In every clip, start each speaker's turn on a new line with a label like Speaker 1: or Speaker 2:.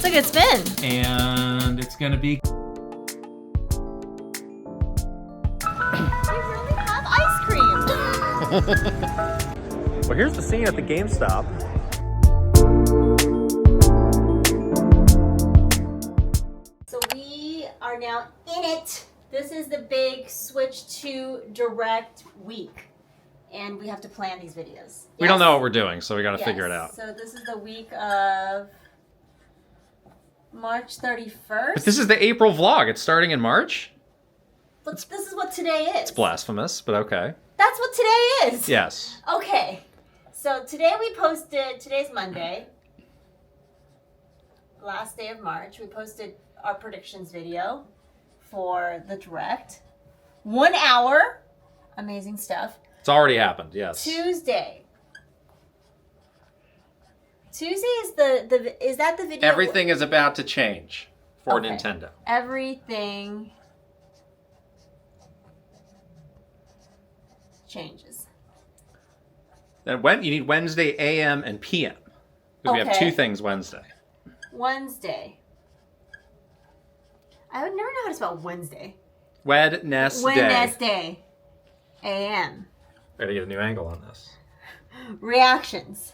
Speaker 1: a good spin.
Speaker 2: And it's going to be...
Speaker 1: They really have ice cream.
Speaker 2: Well, here's the scene at the GameStop.
Speaker 1: So we are now in it. This is the big Switch 2 Direct week. And we have to plan these videos. Yes?
Speaker 2: We don't know what we're doing, so we got to figure it out.
Speaker 1: So this is the week of March 31st.
Speaker 2: But this is the April vlog. It's starting in March?
Speaker 1: But this is what today is.
Speaker 2: It's blasphemous, but okay.
Speaker 1: That's what today is.
Speaker 2: Yes.
Speaker 1: Okay. So today we posted, today's Monday, last day of March. We posted our predictions video for the Direct. 1 hour. Amazing stuff.
Speaker 2: It's already happened, yes.
Speaker 1: Tuesday is the is that the video?
Speaker 2: Everything is about to change for Nintendo.
Speaker 1: Everything changes.
Speaker 2: Then you need Wednesday AM and PM. Because we have two things Wednesday.
Speaker 1: Wednesday. I would never know how to spell Wednesday.
Speaker 2: Wednesday.
Speaker 1: AM.
Speaker 2: Gotta get a new angle on this.
Speaker 1: Reactions.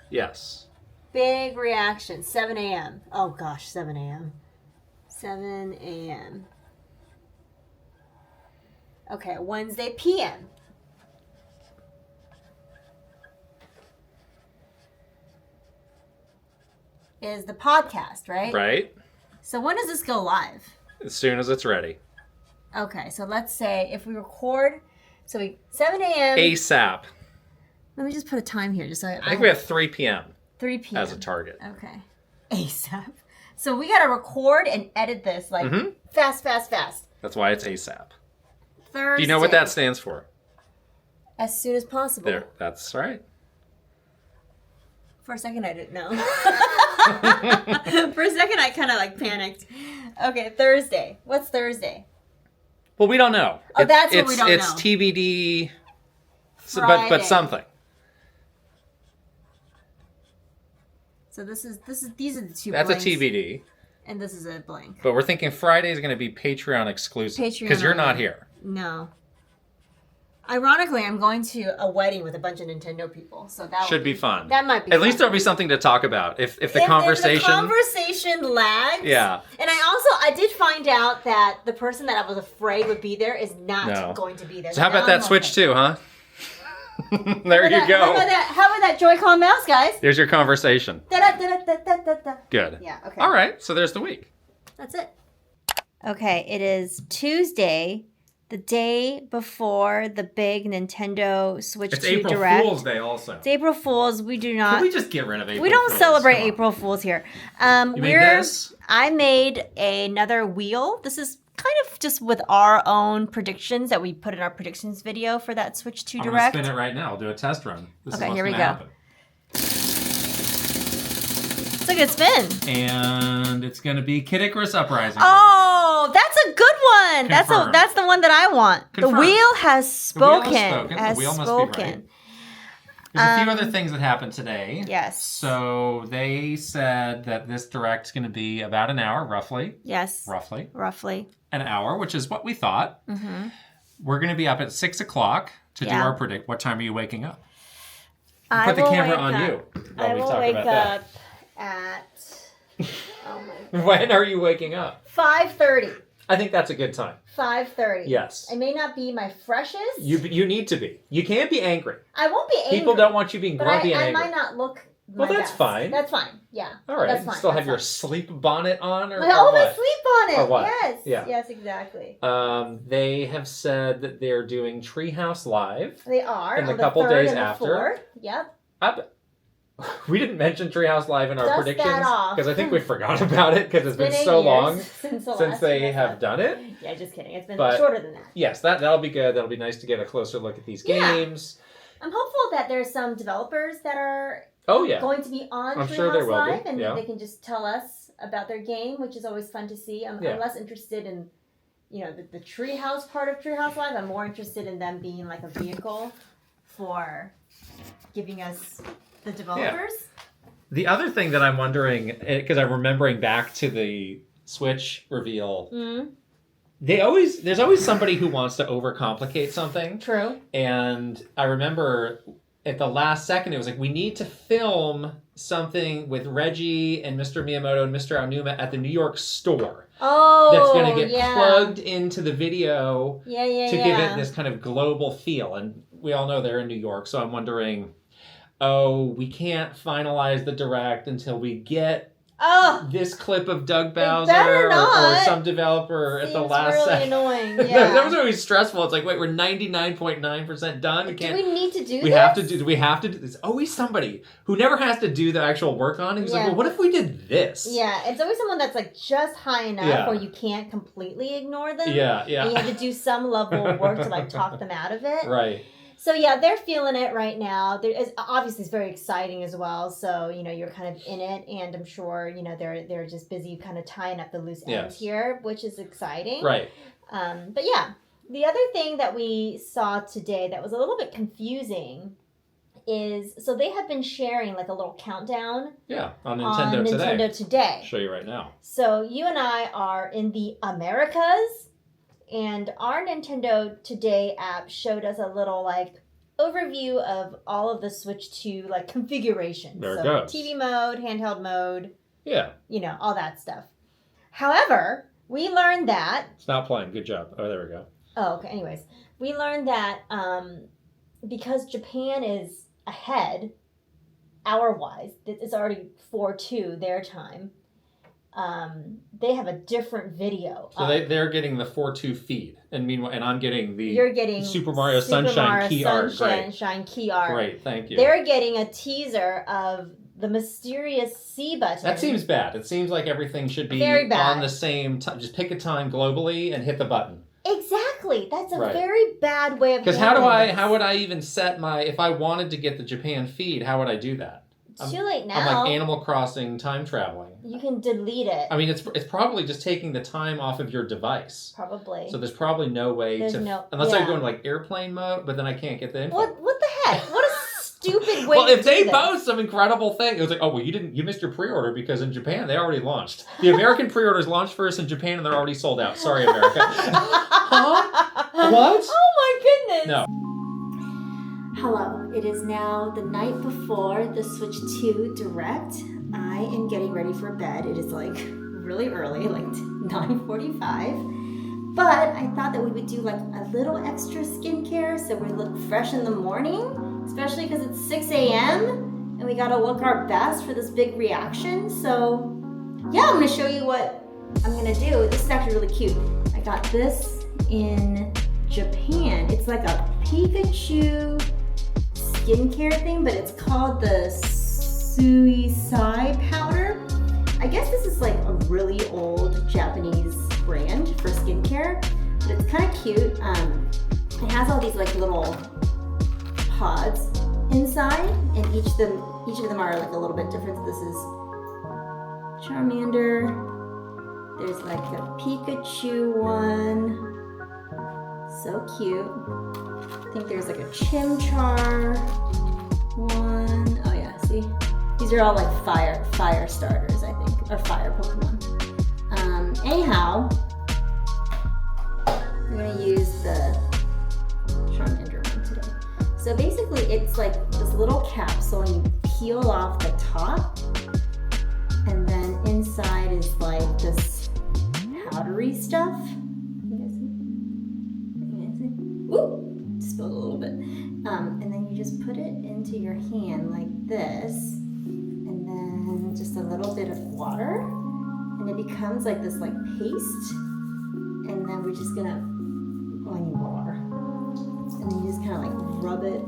Speaker 2: Yes.
Speaker 1: Big reactions. 7 a.m. Oh gosh, 7 a.m. 7 a.m. Okay, Wednesday PM. Is the podcast, right?
Speaker 2: Right.
Speaker 1: So when does this go live?
Speaker 2: As soon as it's ready.
Speaker 1: Okay, so let's say if we record, 7 a.m.
Speaker 2: ASAP.
Speaker 1: Let me just put a time here, just so
Speaker 2: I think we have 3 p.m.
Speaker 1: 3 p.m.
Speaker 2: as a target.
Speaker 1: Okay. ASAP. So we gotta record and edit this like fast.
Speaker 2: That's why it's ASAP.
Speaker 1: Thursday.
Speaker 2: Do you know what that stands for?
Speaker 1: As soon as possible.
Speaker 2: There. That's right.
Speaker 1: For a second, I didn't know. For a second, I kind of like panicked. Okay, Thursday. What's Thursday?
Speaker 2: Well, we don't know.
Speaker 1: Oh, that's what we don't know.
Speaker 2: It's TBD, but something.
Speaker 1: So these are the two.
Speaker 2: That's
Speaker 1: blanks,
Speaker 2: a TBD.
Speaker 1: And this is a blank.
Speaker 2: But we're thinking Friday is going to be Patreon exclusive. Because you're not here.
Speaker 1: No. Ironically, I'm going to a wedding with a bunch of Nintendo people, so that
Speaker 2: should be fun.
Speaker 1: That might be.
Speaker 2: At least there'll be something to talk about. If the conversation.
Speaker 1: If the conversation lags.
Speaker 2: Yeah.
Speaker 1: And I did find out that the person that I was afraid would be there is not going to be there.
Speaker 2: So how about that Switch 2, huh? There you go.
Speaker 1: How about that Joy-Con mouse, guys?
Speaker 2: There's your conversation.
Speaker 1: Da-da-da-da-da-da-da.
Speaker 2: Good.
Speaker 1: Yeah. Okay.
Speaker 2: All right. So there's the week.
Speaker 1: That's it. Okay. It is Tuesday. The day before the big Nintendo Switch 2 Direct. It's
Speaker 2: April Fool's Day also.
Speaker 1: It's April Fool's. We do not...
Speaker 2: Can we just get rid of April
Speaker 1: We don't
Speaker 2: Fools?
Speaker 1: celebrate April Fool's here.
Speaker 2: You made this?
Speaker 1: I made another wheel. This is kind of just with our own predictions that we put in our predictions video for that Switch 2 Direct.
Speaker 2: I'm going to spin it right now. I'll do a test run.
Speaker 1: Okay, here we go. It's a good spin.
Speaker 2: And it's going to be Kit Krysta Uprising.
Speaker 1: Oh, that's a good one.
Speaker 2: Confirmed.
Speaker 1: That's the one that I want.
Speaker 2: Confirmed.
Speaker 1: The wheel has spoken.
Speaker 2: The wheel must be right. There's a few other things that happened today.
Speaker 1: Yes.
Speaker 2: So they said that this Direct's going to be about an hour, roughly.
Speaker 1: Yes.
Speaker 2: Roughly. An hour, which is what we thought. Mm-hmm. We're going to be up at 6 o'clock to do our predict. What time are you waking up? Put the camera on you while we talk about that.
Speaker 1: At oh my God.
Speaker 2: When are you waking up?
Speaker 1: 5:30.
Speaker 2: I think that's a good time.
Speaker 1: 5:30.
Speaker 2: Yes.
Speaker 1: I may not be my freshest.
Speaker 2: You need to be. You can't be angry.
Speaker 1: I won't be angry.
Speaker 2: People don't want you being grumpy and angry.
Speaker 1: I might not look.
Speaker 2: Well, that's fine.
Speaker 1: That's fine. Yeah.
Speaker 2: All right.
Speaker 1: That's fine.
Speaker 2: Still have your sleep bonnet on, or
Speaker 1: my sleep bonnet.
Speaker 2: Or what?
Speaker 1: Yes.
Speaker 2: Yeah.
Speaker 1: Yes, exactly.
Speaker 2: They have said that they're doing Treehouse Live.
Speaker 1: They are.
Speaker 2: In the couple days after.
Speaker 1: Yep.
Speaker 2: We didn't mention Treehouse Live in our
Speaker 1: Dust
Speaker 2: predictions
Speaker 1: that off.
Speaker 2: because I think we forgot about it because it's been so long since they have done it.
Speaker 1: Yeah, just kidding. It's been shorter than that.
Speaker 2: Yes, that'll be good. That'll be nice to get a closer look at these games.
Speaker 1: I'm hopeful that there's some developers that are going to be on Treehouse Live and they can just tell us about their game, which is always fun to see. I'm less interested in the Treehouse part of Treehouse Live. I'm more interested in them being like a vehicle for giving us the developers.
Speaker 2: The other thing that I'm wondering, because I'm remembering back to the Switch reveal, there's always somebody who wants to overcomplicate something.
Speaker 1: True.
Speaker 2: And I remember at the last second, it was like, we need to film something with Reggie and Mr. Miyamoto and Mr. Aonuma at the New York store.
Speaker 1: Oh,
Speaker 2: that's going to get plugged into the video to give it this kind of global feel. And we all know they're in New York, so I'm wondering, we can't finalize the direct until we get this clip of Doug Bowser or some developer at the last second.
Speaker 1: Annoying. Yeah.
Speaker 2: That was always stressful. It's like, wait, we're 99.9% done.
Speaker 1: Do we need to do this?
Speaker 2: We have to do this. Always somebody who never has to do the actual work on it. He's like, well, what if we did this?
Speaker 1: Yeah, it's always someone that's like just high enough where you can't completely ignore them.
Speaker 2: Yeah.
Speaker 1: And you have to do some level of work to like talk them out of it.
Speaker 2: Right.
Speaker 1: So yeah, they're feeling it right now. Obviously it's very exciting as well. So, you're kind of in it, and I'm sure, they're just busy kind of tying up the loose ends here, which is exciting.
Speaker 2: Right.
Speaker 1: But yeah, the other thing that we saw today that was a little bit confusing is, so they have been sharing like a little countdown.
Speaker 2: Yeah, on Nintendo
Speaker 1: today.
Speaker 2: I'll show you right now.
Speaker 1: So you and I are in the Americas. And our Nintendo Today app showed us a little like overview of all of the Switch 2 like configurations.
Speaker 2: There it goes.
Speaker 1: TV mode, handheld mode.
Speaker 2: Yeah.
Speaker 1: All that stuff. However, we learned that...
Speaker 2: It's not playing. Good job. Oh, there we go.
Speaker 1: Oh, okay. Anyways, we learned that because Japan is ahead, hour-wise, it's already 4:02 their time. They have a different video.
Speaker 2: So they're getting the 4:2 feed, and meanwhile, I'm getting the
Speaker 1: You're getting
Speaker 2: Super Mario Sunshine key art.
Speaker 1: Sunshine key art.
Speaker 2: Great, thank you.
Speaker 1: They're getting a teaser of the mysterious C button.
Speaker 2: That seems bad. It seems like everything should be on the same time. Just pick a time globally and hit the button.
Speaker 1: Exactly. That's a very bad way of.
Speaker 2: Because how would I even set if I wanted to get the Japan feed? How would I do that?
Speaker 1: It's too late now.
Speaker 2: I'm like Animal Crossing time traveling.
Speaker 1: You can delete it.
Speaker 2: I mean, it's probably just taking the time off of your device.
Speaker 1: Probably.
Speaker 2: So there's probably no way unless I go into like airplane mode, but then I can't get the info.
Speaker 1: What the heck? What a stupid way.
Speaker 2: Well, if they post some incredible thing, it was like, you missed your pre-order because in Japan they already launched. The American pre-orders launched first in Japan and they're already sold out. Sorry, America. Huh? What?
Speaker 1: Oh my goodness.
Speaker 2: No.
Speaker 1: Hello, it is now the night before the Switch 2 Direct. I am getting ready for bed. It is like really early, like 9:45. But I thought that we would do like a little extra skincare so we look fresh in the morning, especially because it's 6 a.m. and we gotta look our best for this big reaction. So yeah, I'm gonna show you what I'm gonna do. This is actually really cute. I got this in Japan. It's like a Pikachu skincare thing, but it's called the Suisai powder. I guess this is like a really old Japanese brand for skincare, but it's kind of cute. It has all these like little pods inside, and each of them are like a little bit different. So this is Charmander. There's like a Pikachu one. So cute. I think there's like a Chimchar one. Oh yeah, see? These are all like fire starters, I think, or fire Pokemon. Anyhow, I'm gonna use the Charmander one today. So basically it's like this little capsule and you peel off the top, and then inside is like this powdery stuff. Ooh, spilled a little bit. And then you just put it into your hand like this, and then just a little bit of water, and it becomes like this like paste. And then we're just gonna, I need water. And then you just kind of like rub it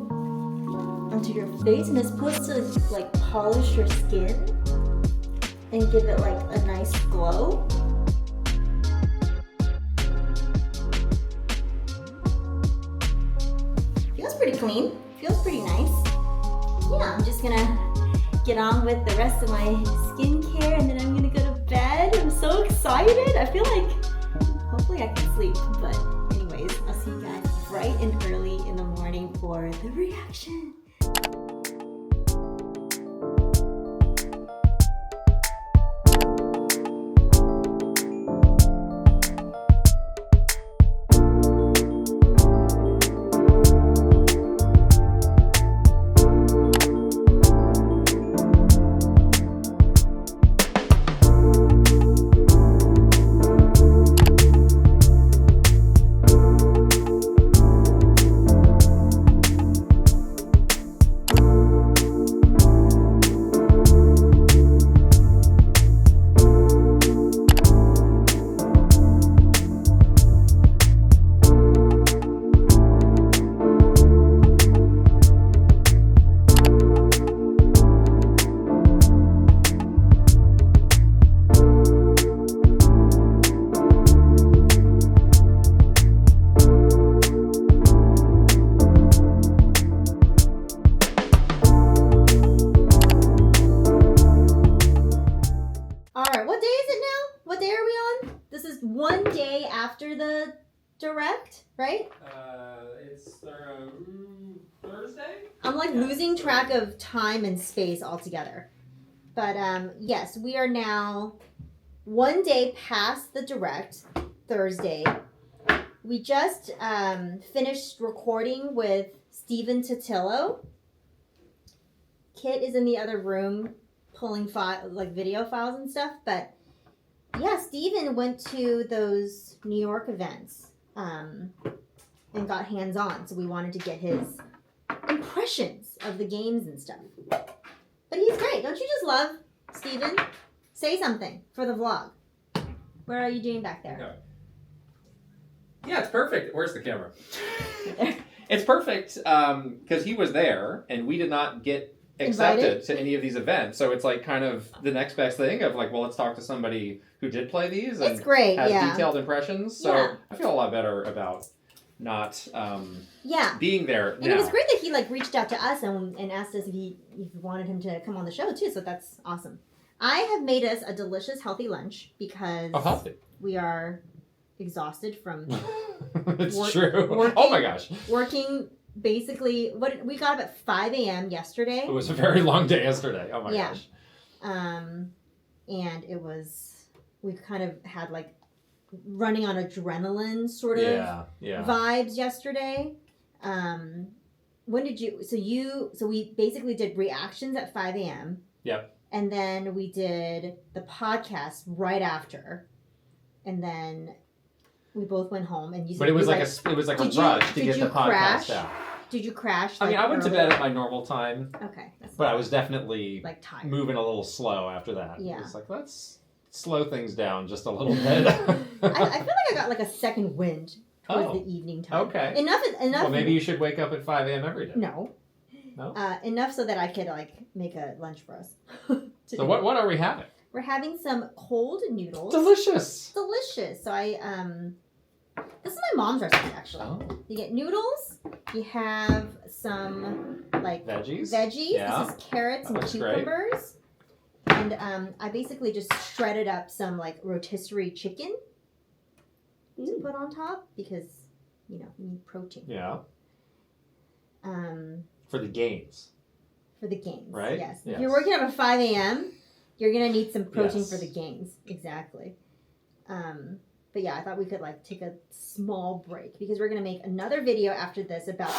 Speaker 1: onto your face, and it's supposed to like polish your skin and give it like a nice glow. Pretty clean, feels pretty nice. Yeah, I'm just gonna get on with the rest of my skincare, and then I'm gonna go to bed. I'm so excited. I feel like hopefully I can sleep, but anyways, I'll see you guys bright and early in the morning for the reaction. after the direct, right?
Speaker 2: It's Thursday?
Speaker 1: I'm like losing track of time and space altogether. But yes, we are now one day past the direct, Thursday. We just finished recording with Steven Totillo. Kit is in the other room pulling video files and stuff. But yeah, Steven went to those New York events and got hands-on. So we wanted to get his impressions of the games and stuff. But he's great. Don't you just love Steven? Say something for the vlog. What are you doing back there?
Speaker 2: No. Yeah, it's perfect. Where's the camera? It's perfect because he was there and we did not get accepted to any of these events. So it's like kind of the next best thing of like, well, let's talk to somebody who did play these and
Speaker 1: it's great,
Speaker 2: has detailed impressions. So I feel a lot better about not being there
Speaker 1: and it was great that he like reached out to us and asked us if we wanted him to come on the show too. So that's awesome. I have made us a delicious, healthy lunch because we are exhausted from
Speaker 2: true. Oh my gosh.
Speaker 1: Working basically, we got up at 5 a.m. yesterday.
Speaker 2: It was a very long day yesterday. Oh my gosh.
Speaker 1: And we kind of had like running on adrenaline sort of vibes yesterday. When did you, so we basically did reactions at 5 a.m.
Speaker 2: Yep.
Speaker 1: And then we did the podcast right after. And then we both went home and
Speaker 2: but it was like a rush to get the podcast out.
Speaker 1: Did you crash?
Speaker 2: I mean, I went to bed at my normal time.
Speaker 1: Okay.
Speaker 2: But I was definitely
Speaker 1: like tired.
Speaker 2: Moving a little slow after that.
Speaker 1: Yeah.
Speaker 2: It was like, let's slow things down just a little bit.
Speaker 1: I feel like I got like a second wind towards the evening time.
Speaker 2: Okay.
Speaker 1: Enough.
Speaker 2: Well, maybe you should wake up at 5 a.m. every day.
Speaker 1: No. Enough so that I could like make a lunch for us.
Speaker 2: So what are we having?
Speaker 1: We're having some cold noodles.
Speaker 2: Delicious.
Speaker 1: So this is my mom's recipe actually. Oh. You get noodles. You have some like veggies.
Speaker 2: Yeah.
Speaker 1: This is carrots and cucumbers. Great. And I basically just shredded up some like rotisserie chicken to put on top because you need protein.
Speaker 2: Yeah. For the games.
Speaker 1: Right? Yes. If you're working up at 5 a.m., you're going to need some protein for the games. Exactly. But yeah, I thought we could like take a small break because we're going to make another video after this about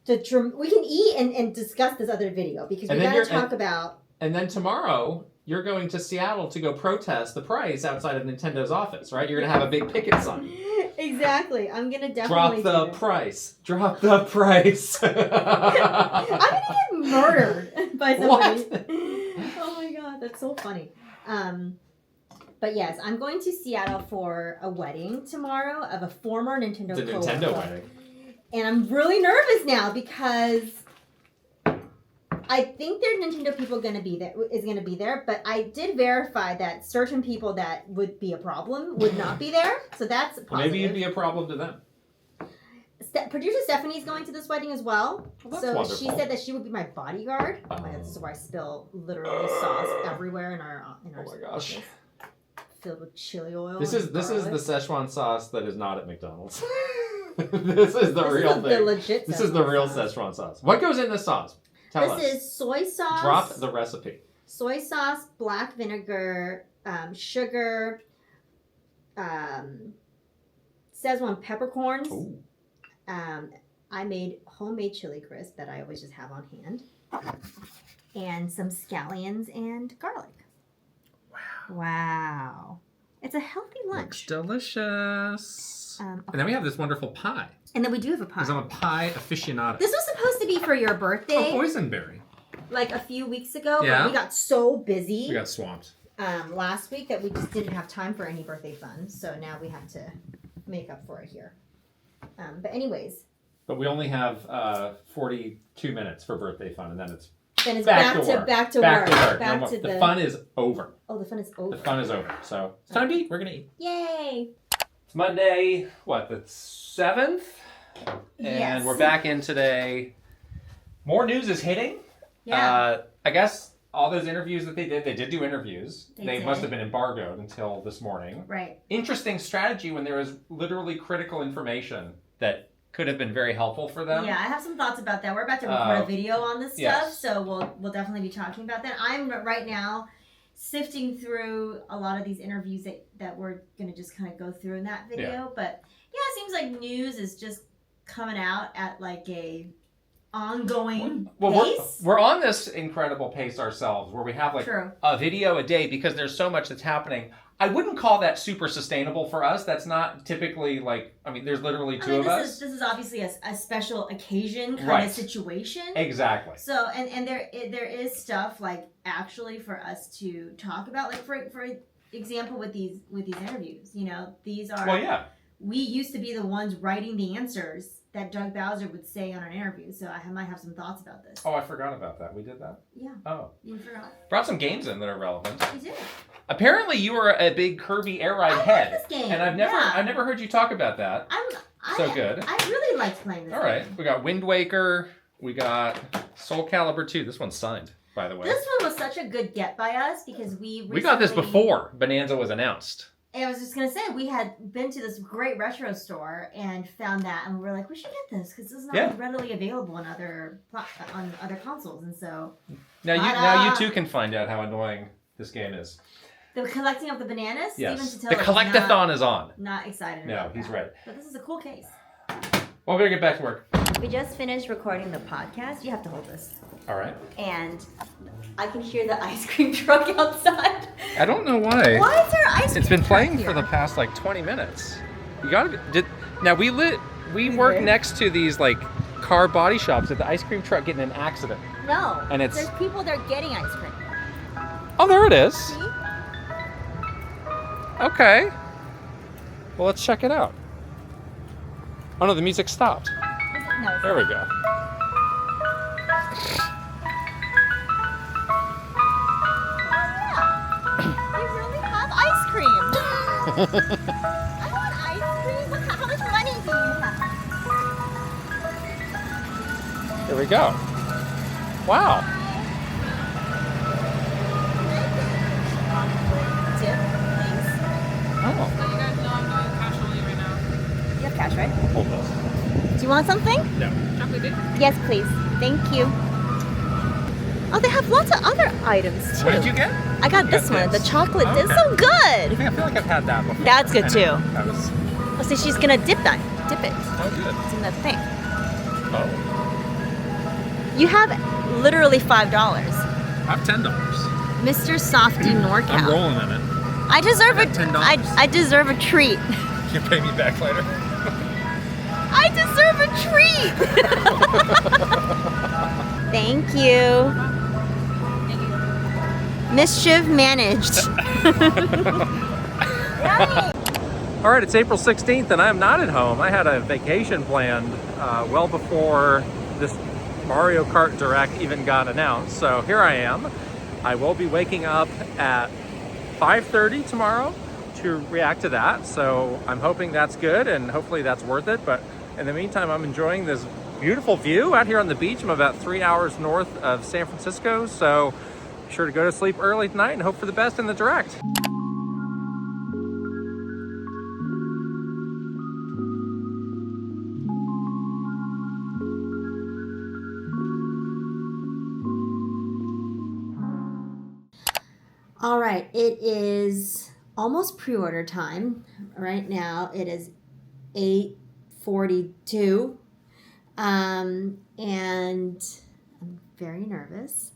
Speaker 1: we can eat and discuss this other video because we got to talk about...
Speaker 2: And then tomorrow, you're going to Seattle to go protest the price outside of Nintendo's office, right? You're going to have a big picket sign.
Speaker 1: Exactly. I'm going to definitely
Speaker 2: Drop the price. Drop the price.
Speaker 1: I'm going to get murdered by somebody. What? Oh my god, that's so funny. But yes, I'm going to Seattle for a wedding tomorrow of a former Nintendo
Speaker 2: coworker. The Nintendo wedding.
Speaker 1: And I'm really nervous now because I think their Nintendo people is going to be there, but I did verify that certain people that would be a problem would not be there. So that's positive.
Speaker 2: Maybe you'd be a problem to them.
Speaker 1: Producer Stephanie's going to this wedding as well.
Speaker 2: That's
Speaker 1: so
Speaker 2: wonderful.
Speaker 1: She said that she would be my bodyguard. Oh my god, this is where I spill literally sauce everywhere in our
Speaker 2: oh my gosh.
Speaker 1: Filled with chili oil.
Speaker 2: This is the Szechuan sauce that is not at McDonald's. This is the real thing.
Speaker 1: The legit
Speaker 2: this is the real Szechuan sauce. What goes in this sauce? Tell us.
Speaker 1: This is soy sauce.
Speaker 2: Drop the recipe.
Speaker 1: Soy sauce, black vinegar, sugar, Szechuan peppercorns.
Speaker 2: Ooh.
Speaker 1: I made homemade chili crisp that I always just have on hand. And some scallions and garlic. Wow. It's a healthy lunch.
Speaker 2: Looks delicious. Okay. And then we have this wonderful pie.
Speaker 1: And then we do have a pie.
Speaker 2: Because I'm a pie aficionado.
Speaker 1: This was supposed to be for your birthday.
Speaker 2: Oh, boysenberry.
Speaker 1: Like a few weeks ago. Yeah. But we got so busy.
Speaker 2: We got swamped.
Speaker 1: Last week that we just didn't have time for any birthday fun. So now we have to make up for it here. But anyways.
Speaker 2: But we only have 42 minutes for birthday fun, and then it's
Speaker 1: back to work.
Speaker 2: Back to work. The fun is over.
Speaker 1: Oh, the fun is over.
Speaker 2: The fun is over. So it's time to eat. We're gonna eat.
Speaker 1: Yay!
Speaker 2: It's Monday. What? The 7th. And we're back in today. More news is hitting.
Speaker 1: Yeah.
Speaker 2: I guess all those interviews that they did do interviews. They must have been embargoed until this morning.
Speaker 1: Right.
Speaker 2: Interesting strategy when there was literally critical information that could have been very helpful for them.
Speaker 1: Yeah, I have some thoughts about that. We're about to record a video on this stuff, so we'll definitely be talking about that. I'm right now sifting through a lot of these interviews that we're going to just kind of go through in that video. Yeah. But yeah, it seems like news is just coming out at like a ongoing pace.
Speaker 2: We're on this incredible pace ourselves where we have like a video a day because there's so much that's happening. I wouldn't call that super sustainable for us. That's not typically like, there's literally two of us.
Speaker 1: This is obviously a special occasion kind of situation.
Speaker 2: Exactly.
Speaker 1: So, and there is stuff like actually for us to talk about, like for example, with these interviews, these are, we used to be the ones writing the answers that Doug Bowser would say on an interview. So I might have some thoughts about this.
Speaker 2: Oh, I forgot about that. We did that?
Speaker 1: Yeah.
Speaker 2: Oh.
Speaker 1: You forgot.
Speaker 2: Brought some games in that are relevant.
Speaker 1: You did.
Speaker 2: Apparently, you are a big Kirby Air Ride head.
Speaker 1: I like this game.
Speaker 2: And I've never heard you talk about that. So good.
Speaker 1: I really liked playing this game.
Speaker 2: All right. We got Wind Waker. We got Soul Calibur 2. This one's signed, by the way.
Speaker 1: This one was such a good get by us because we
Speaker 2: got this before Bonanza was announced.
Speaker 1: And I was just going to say, we had been to this great retro store and found that, and we were like, we should get this because this is not readily available on other consoles. And so...
Speaker 2: Now you too can find out how annoying this game is.
Speaker 1: The collecting of the bananas?
Speaker 2: Yes. The collectathon is on.
Speaker 1: Not excited about that.
Speaker 2: No, he's right.
Speaker 1: But this is a cool case.
Speaker 2: Well, we're going to get back to work.
Speaker 1: We just finished recording the podcast. You have to hold this.
Speaker 2: All right.
Speaker 1: And I can hear the ice cream truck outside.
Speaker 2: I don't know why.
Speaker 1: Why is there ice cream?
Speaker 2: It's been playing for the past like 20 minutes. You gotta we work next to these like car body shops. Did the ice cream truck get in an accident?
Speaker 1: No.
Speaker 2: And
Speaker 1: there's people there getting ice cream.
Speaker 2: Oh, there it is.
Speaker 1: See?
Speaker 2: Okay. Well, let's check it out. Oh no, the music stopped.
Speaker 1: No.
Speaker 2: There we go.
Speaker 1: I want ice cream. How much money do you have?
Speaker 2: Here we go. Wow.
Speaker 1: Tip, please.
Speaker 2: Oh.
Speaker 3: So you guys know I'm doing cash only right now.
Speaker 1: You have cash, right?
Speaker 2: Hold this.
Speaker 1: Do you want something?
Speaker 2: No.
Speaker 3: Chocolate dip?
Speaker 1: Yes, please. Thank you. Oh, they have lots of other items too.
Speaker 2: What did you get?
Speaker 1: I got this one, the chocolate. It's so good.
Speaker 2: I feel like I've had that before.
Speaker 1: That's good too.
Speaker 2: Oh,
Speaker 1: so she's gonna dip it.
Speaker 2: Oh, good.
Speaker 1: It's in the thing.
Speaker 2: Oh.
Speaker 1: You have literally $5.
Speaker 2: I have $10.
Speaker 1: Mr. Softy NorCal.
Speaker 2: I'm rolling in it.
Speaker 1: I deserve
Speaker 2: $10.
Speaker 1: I deserve a treat.
Speaker 2: You pay me back later.
Speaker 1: I deserve a treat. Thank you. Mischief managed.
Speaker 2: All right, it's April 16th and I'm not at home. I had a vacation planned well before this Mario Kart Direct even got announced. So here I am. I will be waking up at 5:30 tomorrow to react to that. So I'm hoping that's good and hopefully that's worth it. But in the meantime, I'm enjoying this beautiful view out here on the beach. I'm about 3 hours north of San Francisco. So be sure to go to sleep early tonight and hope for the best in the Direct.
Speaker 1: All right, it is almost pre-order time. Right now it is 8:42. And I'm very nervous.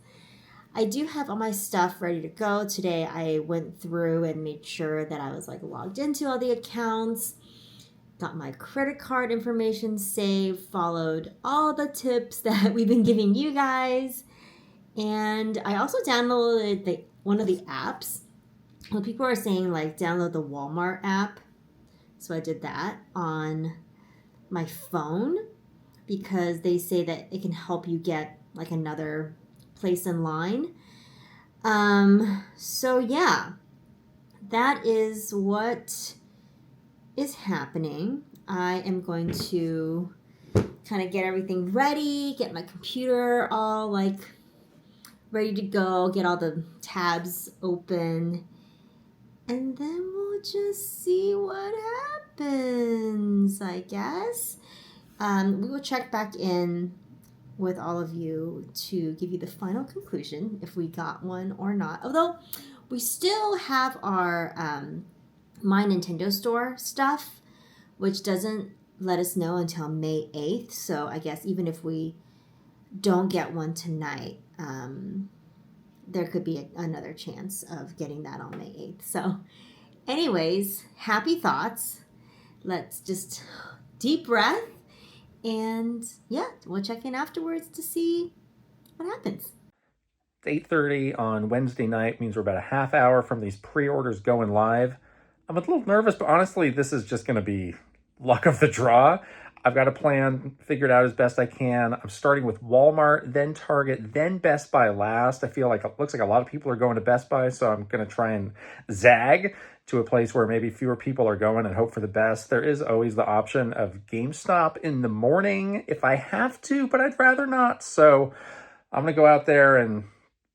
Speaker 1: I do have all my stuff ready to go. Today I went through and made sure that I was like logged into all the accounts, got my credit card information saved, followed all the tips that we've been giving you guys. And I also downloaded one of the apps. Well, people are saying like download the Walmart app. So I did that on my phone because they say that it can help you get like another place in line. So yeah, that is what is happening. I am going to kind of get everything ready, get my computer all like ready to go, get all the tabs open, and then we'll just see what happens, I guess. We will check back in with all of you to give you the final conclusion if we got one or not. Although we still have our My Nintendo Store stuff, which doesn't let us know until May 8th. So I guess even if we don't get one tonight, there could be another chance of getting that on May 8th. So anyways, happy thoughts. Let's just deep breath. And yeah, we'll check in afterwards to see what happens.
Speaker 4: It's 8:30 on Wednesday night, means we're about a half hour from these pre-orders going live. I'm a little nervous, but honestly, this is just going to be luck of the draw. I've got a plan figured out as best I can. I'm starting with Walmart, then Target, then Best Buy last. I feel like it looks like a lot of people are going to Best Buy, so I'm going to try and zag to a place where maybe fewer people are going and hope for the best. There is always the option of GameStop in the morning if I have to, but I'd rather not. So I'm going to go out there and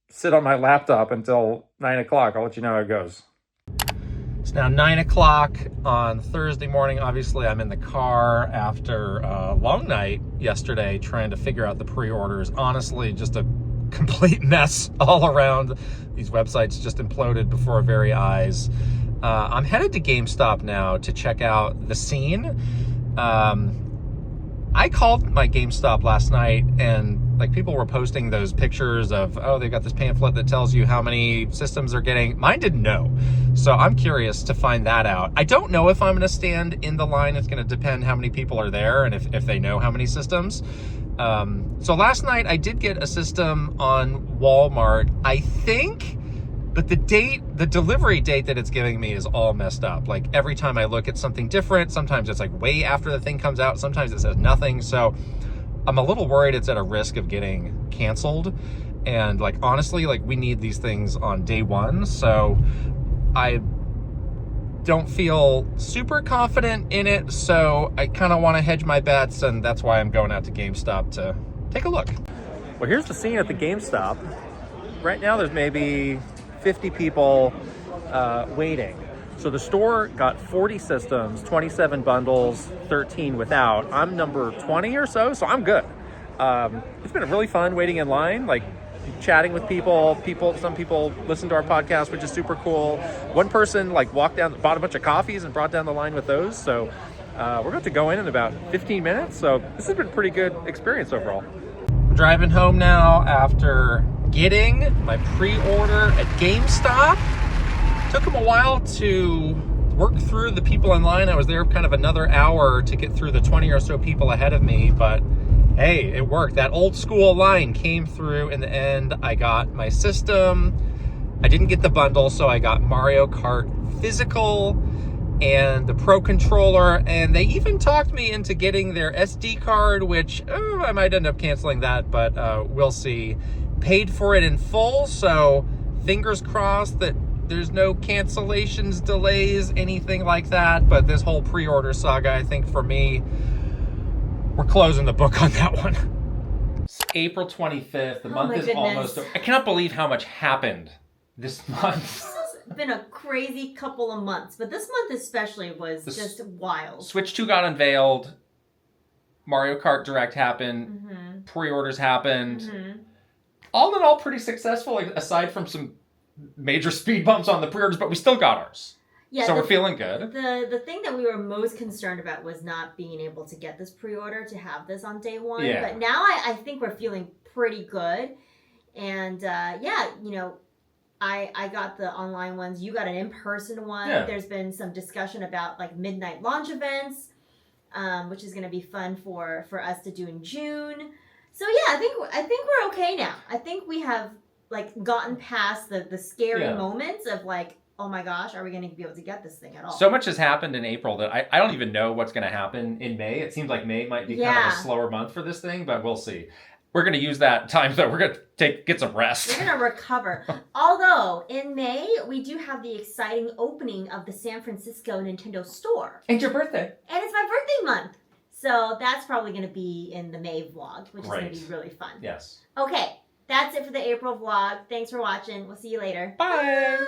Speaker 4: sit on my laptop until 9 o'clock. I'll let you know how it goes. It's now 9 o'clock on Thursday morning. Obviously, I'm in the car after a long night yesterday trying to figure out the pre-orders. Honestly, just a complete mess all around. These websites just imploded before our very eyes. I'm headed to GameStop now to check out the scene. I called my GameStop last night and like people were posting those pictures of, oh, they've got this pamphlet that tells you how many systems they're getting. Mine didn't know. So I'm curious to find that out. I don't know if I'm going to stand in the line. It's going to depend how many people are there and if they know how many systems. So last night I did get a system on Walmart, I think. But the delivery date that it's giving me is all messed up. Like every time I look at something different, sometimes it's like way after the thing comes out. Sometimes it says nothing. So I'm a little worried it's at a risk of getting canceled. And like, honestly, like we need these things on day one. So I don't feel super confident in it. So I kind of want to hedge my bets. And that's why I'm going out to GameStop to take a look. Well, here's the scene at the GameStop. Right now there's maybe 50 people waiting. So the store got 40 systems, 27 bundles, 13 without. I'm number 20 or so I'm good. It's been really fun waiting in line, like chatting with people. Some people listen to our podcast, which is super cool. One person like bought a bunch of coffees and brought down the line with those. So we're going to go in about 15 minutes. So this has been a pretty good experience overall. I'm driving home now after getting my pre-order at GameStop. Took them a while to work through the people in line. I was there kind of another hour to get through the 20 or so people ahead of me, but hey, it worked. That old school line came through in the end. I got my system. I didn't get the bundle, so I got Mario Kart Physical and the Pro Controller, and they even talked me into getting their SD card, which I might end up canceling that, but we'll see. Paid for it in full, so fingers crossed that there's no cancellations, delays, anything like that. But this whole pre-order saga, I think for me, we're closing the book on that one. It's April 25th. The month is almost over. I cannot believe how much happened this month.
Speaker 1: This has been a crazy couple of months, but this month especially was just wild.
Speaker 2: Switch 2 got unveiled. Mario Kart Direct happened.
Speaker 1: Mm-hmm.
Speaker 2: Pre-orders happened.
Speaker 1: Mm-hmm.
Speaker 2: All in all, pretty successful, like, aside from some major speed bumps on the pre-orders, but we still got ours. Yeah, so we're feeling good.
Speaker 1: The thing that we were most concerned about was not being able to get this pre-order to have this on day one. Yeah. But now I think we're feeling pretty good. And I got the online ones. You got an in-person one. Yeah. There's been some discussion about like midnight launch events, which is going to be fun for us to do in June. So yeah, I think we're okay now. I think we have like gotten past the scary moments of like, oh my gosh, are we going to be able to get this thing at all?
Speaker 2: So much has happened in April that I don't even know what's going to happen in May. It seems like May might be kind of a slower month for this thing, but we'll see. We're going to use that time, though. We're going to get some rest.
Speaker 1: We're going to recover. Although, in May, we do have the exciting opening of the San Francisco Nintendo store.
Speaker 2: And your birthday.
Speaker 1: And it's my birthday month. So that's probably going to be in the May vlog, which is going to be really fun.
Speaker 2: Yes.
Speaker 1: Okay. that's it for the April vlog. Thanks for watching. We'll see you later.
Speaker 2: Bye.